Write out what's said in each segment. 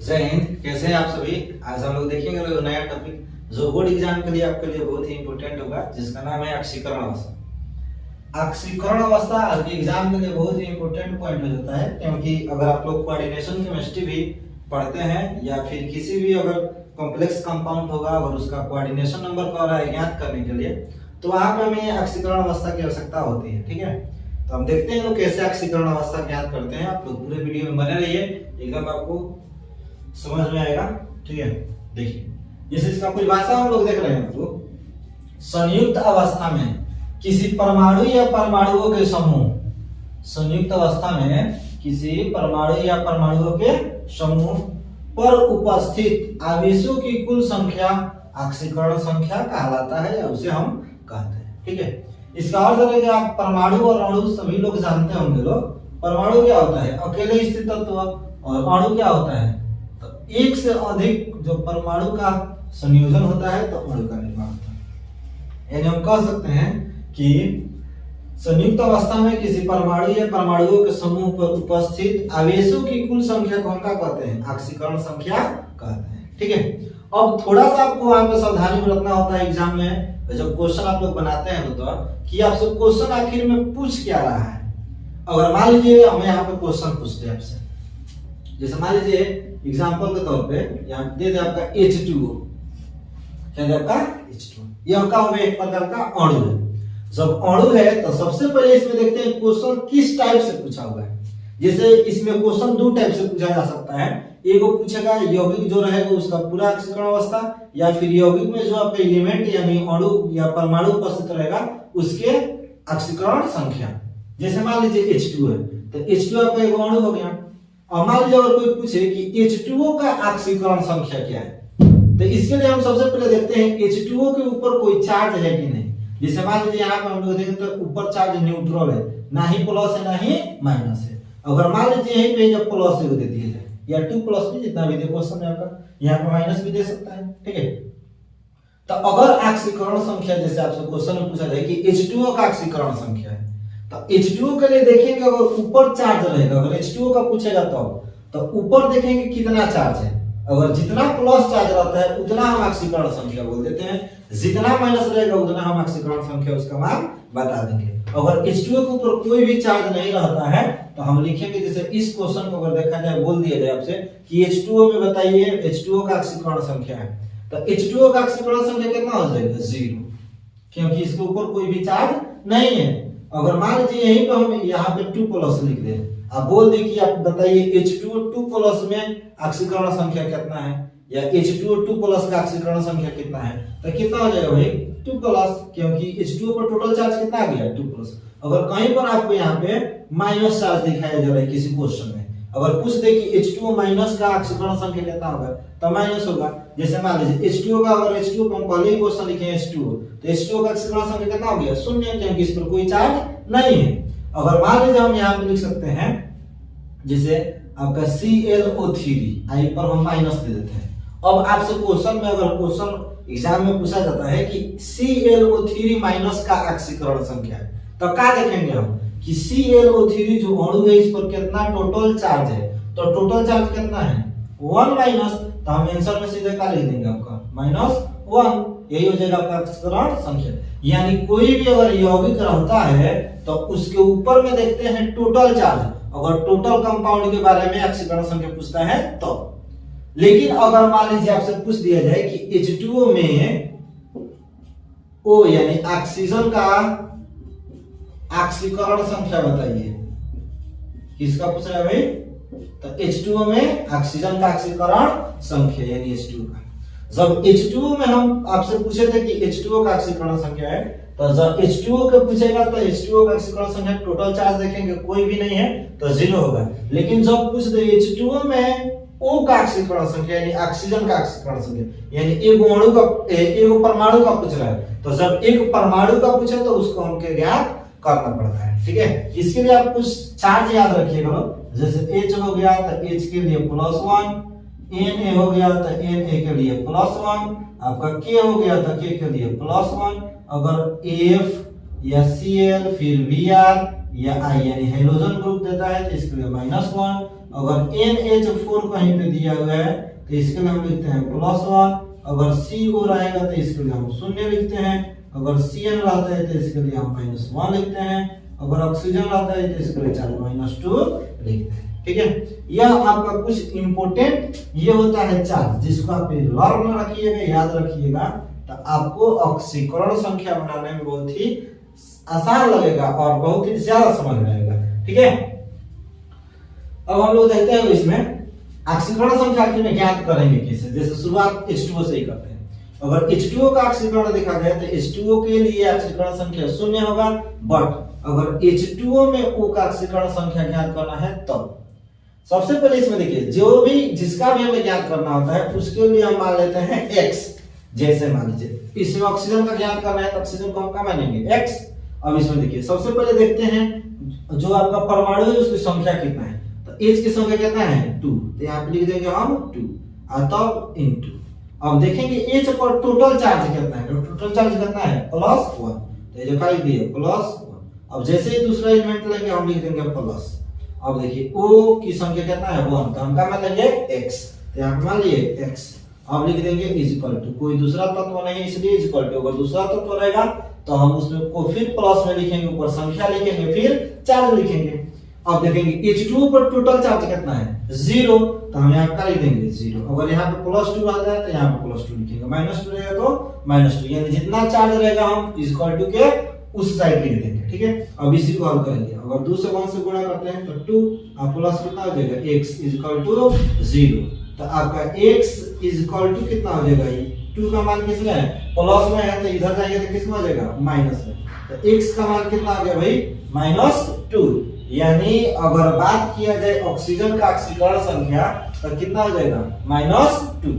जय हिंद। कैसे हैं आप सभी। आज हम लोग देखेंगे नया टॉपिक जो बोर्ड एग्जाम के लिए आपके लिए बहुत ही इंपॉर्टेंट होगा, जिसका नाम है ऑक्सीकरण अवस्था। ऑक्सीकरण अवस्था आपके एग्जाम के लिए बहुत ही इंपॉर्टेंट पॉइंट हो जाता है, क्योंकि अगर आप लोग कोऑर्डिनेशन केमिस्ट्री भी पढ़ते हैं या फिर किसी भी अगर कॉम्प्लेक्स कंपाउंड होगा और उसका कोऑर्डिनेशन नंबर का ज्ञात करने के लिए, तो वहां पे हमें ऑक्सीकरण अवस्था की आवश्यकता होती है। ठीक है, तो हम देखते हैं लोग कैसे ऑक्सीकरण अवस्था ज्ञात करते हैं। आप लोग पूरे वीडियो में बने रहिए, एकदम आपको समझ में आएगा। ठीक है, देखिए जैसे इसका परिभाषा हम लोग देख रहे हैं, तो संयुक्त अवस्था में किसी परमाणु या परमाणुओं के समूह, संयुक्त अवस्था में किसी परमाणु या परमाणुओं के समूह पर उपस्थित आवेशों की कुल संख्या ऑक्सीकरण संख्या कहलाता है, या उसे हम कहते हैं। ठीक है, इसका अर्थ है कि आप परमाणु और अणु सभी लोग जानते होंगे। लोग परमाणु क्या होता है, अकेले स्थित तत्व, और अणु क्या होता है, तो एक से अधिक जो परमाणु का संयोजन होता है तो अणु का निर्माण होता है। यानी हम कह सकते हैं कि संयुक्त अवस्था में किसी परमाणु या परमाणुओं के समूह पर उपस्थित आवेशों की कुल संख्या को हम क्या कहते हैं, ऑक्सीकरण संख्या कहते हैं। ठीक है, अब थोड़ा सा आपको वहां पे सावधानी बरतना होता है एग्जाम में, जब क्वेश्चन आप लोग बनाते हैं तो कि आपसे क्वेश्चन आखिर में पूछ क्या रहा है। अगर मान लीजिए हमें यहाँ पे क्वेश्चन पूछते हैं आपसे, जैसे मान लीजिए एग्जांपल के तौर पे यहाँ दे दे आपका H2O, क्या दे आपका H2O, ये आपका हो गया एक प्रकार का अणु है। जब अणु है तो सबसे पहले इसमें देखते हैं क्वेश्चन किस टाइप से पूछा हुआ है। जैसे इसमें क्वेश्चन दो टाइप से पूछा जा सकता है, एक वो पूछेगा यौगिक जो रहेगा उसका पूरा ऑक्सीकरण अवस्था, या फिर यौगिक में जो आपका एलिमेंट यानी अणु या परमाणु उपस्थित रहेगा उसके ऑक्सीकरण संख्या। जैसे मान लीजिए H2O है तो H2O आपका एक अणु हो गया। और मान लीजिए अगर कोई पूछे कि H2O का ऑक्सीकरण संख्या क्या है, तो इसके लिए हम सबसे पहले देखते हैं H2O के ऊपर कोई चार्ज है कि नहीं। जैसे मान लीजिए यहाँ पर हम लोग देखें तो ऊपर चार्ज न्यूट्रल है, ना ही प्लस है ना ही माइनस है। अगर मान लीजिए यहीं पे जब प्लस दे दिया जाए या 2+ भी जितना भी दे क्वेश्चन है आपका, यहाँ पे माइनस भी दे सकता है। ठीक है, तो अगर ऑक्सीकरण संख्या जैसे आपसे क्वेश्चन में पूछा जाए कि H2O का ऑक्सीकरण संख्या है, तो H2O के लिए देखेंगे अगर ऊपर चार्ज रहेगा, अगर H2O का पूछेगा तो ऊपर देखेंगे कितना चार्ज है। अगर जितना प्लस चार्ज रहता है उतना हम ऑक्सीकरण संख्या बोल देते हैं, जितना माइनस रहेगा उतना हम ऑक्सीकरण संख्या उसका मान बता देंगे। अगर H2O के ऊपर कोई भी चार्ज नहीं रहता है तो हम लिखेंगे, जैसे इस क्वेश्चन को अगर देखा जाए, बोल दिया जाए आपसे कि H2O में बताइए H2O का ऑक्सीकरण संख्या है, तो H2O का ऑक्सीकरण संख्या कितना हो जाएगा, 0, क्योंकि इसके ऊपर कोई भी चार्ज नहीं है। अगर मान लीजिए यहीं पे हम यहाँ पे 2+ लिख दें, आप बोल दें कि आप बताइए H2O 2+ में ऑक्सीकरण संख्या कितना है, या H2O 2+ का ऑक्सीकरण संख्या कितना है, तो कितना हो जाएगा भाई 2+, क्योंकि H2O पर टोटल चार्ज कितना आ गया 2+। अगर कहीं पर आपको यहाँ पे माइनस चार्ज दिखाया जा रहा है किसी क्वेश्चन में, अगर पूछ दे कि H2O माइनस का ऑक्सीकरण संख्या कितना होगा, तो माइनस होगा। जैसे मान लीजिए H2O का, अगर H2O को हम पहले ही क्वेश्चन लिखे H2O, तो H2O का ऑक्सीकरण संख्या कितना हो गया, 0, क्योंकि इस पर कोई चार्ज नहीं है। अगर मान लीजिए हम यहाँ पे लिख सकते हैं, जैसे आपका ClO3, आई पर हम माइनस दे देते हैं। अब आपसे क्वेश्चन में, अगर क्वेश्चन एग्जाम में पूछा जाता है कि ClO3 माइनस का ऑक्सीकरण संख्या है, तो क्या देखेंगे हम कि ClO3 जो अणु है इस पर कितना टोटल चार्ज है, तो टोटल चार्ज कितना है 1-, तो हम आंसर में सीधे क्या लिख देंगे आपका -1, यही हो जाएगा आपका ऑक्सीकरण संख्या। यानी कोई भी अगर यौगिक रहता है तो उसके ऊपर में देखते हैं टोटल चार्ज, अगर टोटल कंपाउंड के बारे में ऑक्सीकरण संख्या पूछता है तो। लेकिन अगर मान लीजिए आपसे पूछ दिया जाए कि H2O में O यानी ऑक्सीजन का ऑक्सीकरण संख्या बताइए, किसका पूछ रहा है भाई, तो H2O में ऑक्सीजन का ऑक्सीकरण संख्या यानी H2O का। जब H2O में हम आपसे पूछे थे कि H2O का ऑक्सीकरण संख्या है, तो जब H2O के पूछेगा तो H2O का ऑक्सीकरण संख्या टोटल चार्ज देखेंगे कोई भी नहीं है तो 0 होगा। लेकिन जब पूछ दे H2O में O का ऑक्सीकरण संख्या यानी ऑक्सीजन का ऑक्सीकरण संख्या, यानी एक अणु का, एक परमाणु का पूछ रहा है, तो जब एक परमाणु का पूछे तो उसको हमको ज्ञात करना पड़ता है। ठीक है, इसके लिए आप कुछ चार्ज याद रखिएगा, जैसे H हो गया तो H के लिए +1, Na हो गया तो Na के लिए +1, आपका K हो गया तो K के लिए +1, अगर F या Cl फिर Br या I यानी हाइड्रोजन ग्रुप देता है तो इसके लिए -1, अगर NH4 कहीं पे दिया हुआ है तो इसके लिए हम लिखते हैं +1, अगर CO रहेगा तो इसके लिए हम 0 लिखते हैं, अगर CN रहता है तो इसके लिए हम -1 लिखते हैं, अगर ऑक्सीजन रहता है तो इसके लिए चार्ज -2 लिखते हैं। ठीक है, यह आपका कुछ इंपोर्टेंट ये होता है चार्ज, जिसको आप लर्न रखिएगा, याद रखिएगा, तो आपको ऑक्सीकरण संख्या बनाने में बहुत ही आसान लगेगा और बहुत ही ज्यादा समझ में आएगा। ठीक है, अब हम लोग देखते हैं इसमें ऑक्सीकरण संख्या में ज्ञात करेंगे कैसे। जैसे शुरुआत H2O से ही करते हैं। अगर H2O का ऑक्सीकरण देखा जाए तो H2O के लिए ऑक्सीकरण संख्या 0 होगा, बट अगर H2O में O का ऑक्सीकरण संख्या ज्ञात करना है तब सबसे पहले इसमें देखिए, जो भी जिसका भी हमें ज्ञात करना होता है उसके लिए हम मान लेते हैं x। जैसे मान लीजिए इसमें ऑक्सीजन का ज्ञात करना है तो ऑक्सीजन को हम क्या मानेंगे x। अब इसमें देखिए सबसे पहले देखते हैं जो आपका परमाणु है उसकी संख्या कितना है, तो H की संख्या कितना है 2, तो यहाँ पे लिख देंगे हम 2 और तब इनटू। अब देखेंगे H पर टोटल चार्ज कितना है, तो टोटल चार्ज कितना है +1, तो ये जो का लिख दिए +1। अब जैसे ही दूसरा एलिमेंट लेंगे हम लिख देंगे प्लस। अब देखिए O की संख्या कितना है 1, तो हम क्या मान लेंगे x, तो यहाँ पे मान लिए x। अब लिख देंगे इक्वल टू, कोई दूसरा तत्व नहीं इसलिए इक्वल टू, अगर दूसरा तत्व रहेगा तो हम उसमें को फिर प्लस में लिखेंगे, ऊपर संख्या लिखेंगे, फिर चार्ज लिखेंगे। अब देखेंगे H2 पर टोटल चार्ज कितना है 0, तो हम यहाँ का लिख देंगे 0। अगर यहाँ पे +2 आ जाए तो यहाँ पे +2 लिखेंगे, -2 रहेगा तो -2, यानी जितना चार्ज रहेगा हम इक्वल टू के उस साइड लिख देंगे। ठीक है, अब इसी को हल करेंगे। अगर 2 से 1 से गुणा करते हैं तो 2 और प्लस कितना हो जाएगा x इक्वल टू 0, तो आपका x इक्वल टू कितना हो जाएगा, 2 का मान किसमें है प्लस में है, तो इधर जाएंगे तो किसमें हो जाएगा माइनस में, तो x का मान कितना आ गया भाई -2। यानी अगर बात किया जाए ऑक्सीजन का ऑक्सीकरण संख्या तो कितना हो जाएगा -2।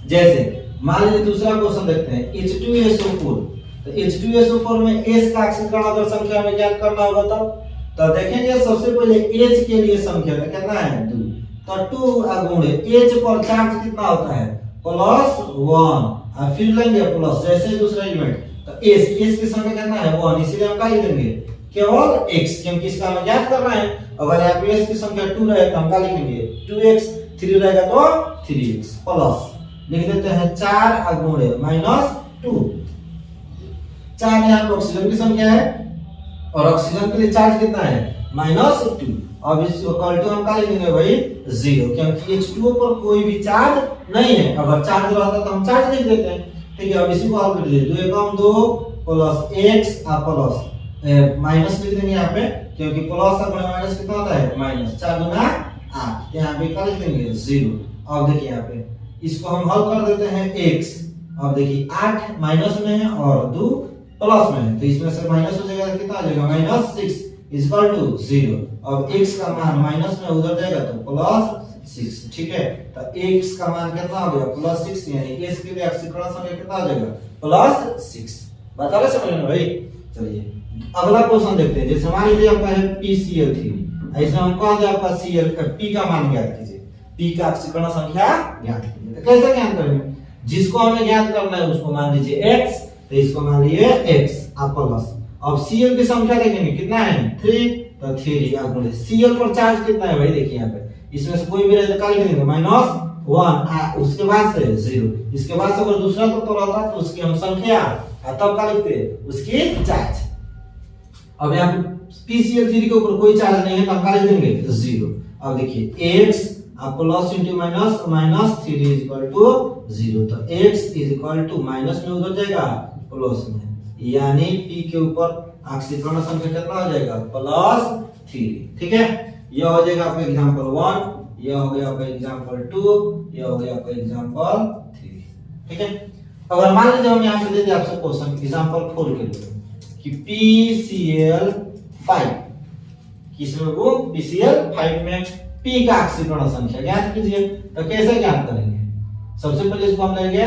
जैसे मान लीजिए दूसरा क्वेश्चन देखते हैं H2SO4, तो H2SO4 में S का ऑक्सीकरण अगर संख्या में ज्ञात करना होगा तो देखेंगे सबसे पहले H के लिए संख्या तो कितना है 2, तो 2 गुणे H पर चार्ज कितना होता है +1 और फिर लेंगे प्लस, जैसे दूसरा एलिमेंट तो S की संख्या कितना है 1, इसीलिए हम क्या लिख देंगे केवल x, क्योंकि इसका हमें ज्ञात करना है। अगर यहाँ पे s की संख्या 2 रहे तो हम क्या लिखेंगे 2x, 3 रहेगा तो 3x प्लस लिख देते हैं 4 गुणे -2। 4 यहाँ पे ऑक्सीजन की संख्या है और ऑक्सीजन के लिए चार्ज कितना है -2। अब इस इक्वल टू हम क्या लिखेंगे भाई 0, क्योंकि H2O पर कोई भी चार्ज नहीं है, अगर चार्ज रहता तो हम चार्ज लिख देते हैं। ठीक है, अब इसी को हल कर लीजिए, 2 × 2 प्लस x और प्लस माइनस लिख देंगे यहाँ पे, क्योंकि प्लस और माइनस कितना होता है -4 × 8, यहाँ पे क्या लिख देंगे 0। अब देखिए यहाँ पे इसको हम हल कर देते हैं x। अब देखिए 8 माइनस में है और 2 प्लस में है, तो इसमें से माइनस हो जाएगा, कितना आ जाएगा -6 इक्वल टू 0। अब x का मान माइनस में उधर जाएगा तो +6। ठीक है, तो x का मान कितना हो गया +6, यानी s के लिए ऑक्सीकरण संख्या कितना आ जाएगा +6। बता रहे समझ में भाई। चलिए अगला क्वेश्चन देखते हैं। जैसे मान लीजिए आपका है PCl3, ऐसे हम कह दे आपका Cl P का मान ज्ञात कीजिए, P का ऑक्सीकरण संख्या ज्ञात कीजिए। तो कैसे ज्ञात करेंगे, जिसको हमें ज्ञात करना है उसको मान लीजिए x, तो इसको मान लिए x और प्लस। अब Cl की संख्या देखेंगे कितना है 3, तो 3 गुणे Cl पर चार्ज कितना है भाई, देखिए यहाँ पे इसमें से कोई भी रहे तो क्या लिख देंगे -1, उसके बाद से 0, इसके बाद से अगर दूसरा तो रहता तो उसकी हम संख्या तब क्या लिखते उसकी चार्ज। अब यहाँ पे PCl3 के ऊपर कोई चार्ज नहीं है तो हम क्या लिख देंगे 0। अब देखिए x plus into minus 3 equal to 0, तो x इक्वल टू माइनस में उधर जाएगा प्लस में, यानी P के ऊपर ऑक्सीकरण संख्या कितना हो जाएगा +3। ठीक है, यह हो जाएगा आपका एग्जांपल 1, यह हो गया आपका एग्जांपल 2, यह हो गया आपका एग्जांपल 3। ठीक है, अगर मान लीजिए हम यहाँ पे दे दें आपसे क्वेश्चन एग्जांपल 4 के लिए कि PCl5, किसमें वो PCl5 में P का ऑक्सीकरण संख्या ज्ञात कीजिए। तो कैसे ज्ञात करेंगे, सबसे पहले इसको हम लेंगे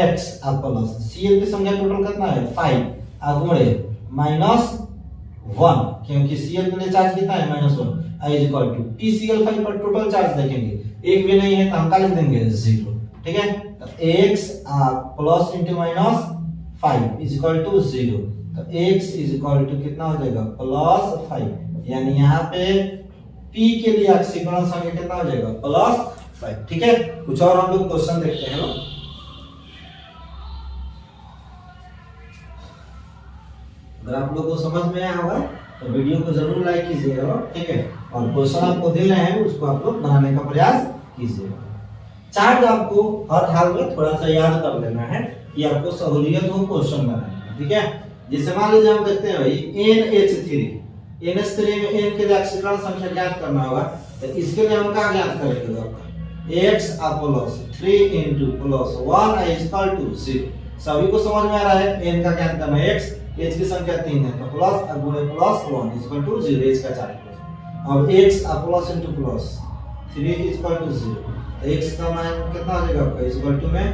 x और प्लस Cl की संख्या टोटल कितना है 5 और गुणे -1, क्योंकि Cl के लिए चार्ज कितना है -1 इक्वल टू PCl5 पर टोटल चार्ज देखेंगे एक भी नहीं है तो हम क्या लिख देंगे 0। ठीक है, तो x plus into -5 equal to 0, तो x इक्वल टू कितना हो जाएगा +5, यानी यहाँ पे p के लिए ऑक्सीकरण संख्या कितना हो जाएगा +5। ठीक है, कुछ और हम लोग क्वेश्चन देखते हैं। अगर आप लोगों को समझ में आया होगा तो वीडियो को जरूर लाइक कीजिएगा। ठीक है, और क्वेश्चन आपको दे रहे हैं उसको आप लोग बनाने का प्रयास कीजिएगा। चार्ट आपको हर हाल में थोड़ा सा याद कर लेना है कि आपको सहूलियत हो क्वेश्चन बनाने में। ठीक है, जैसे मान लीजिए हम देखते हैं भाई NH3 NH3 में n के लिए ऑक्सीकरण संख्या ज्ञात करना होगा, तो इसके लिए हम क्या ज्ञात करेंगे x प्लस 3 × +1 = 0। सभी को समझ में आ रहा है, n का ज्ञात करना है x, h की संख्या 3 है तो प्लस गुणे +1 = 0, h का 4 अब x प्लस × प्लस 3 = 0, तो x का मान कितना हो जाएगा आपका इक्वल टू में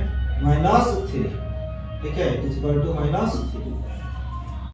-3। ठीक है, इक्वल टू -3।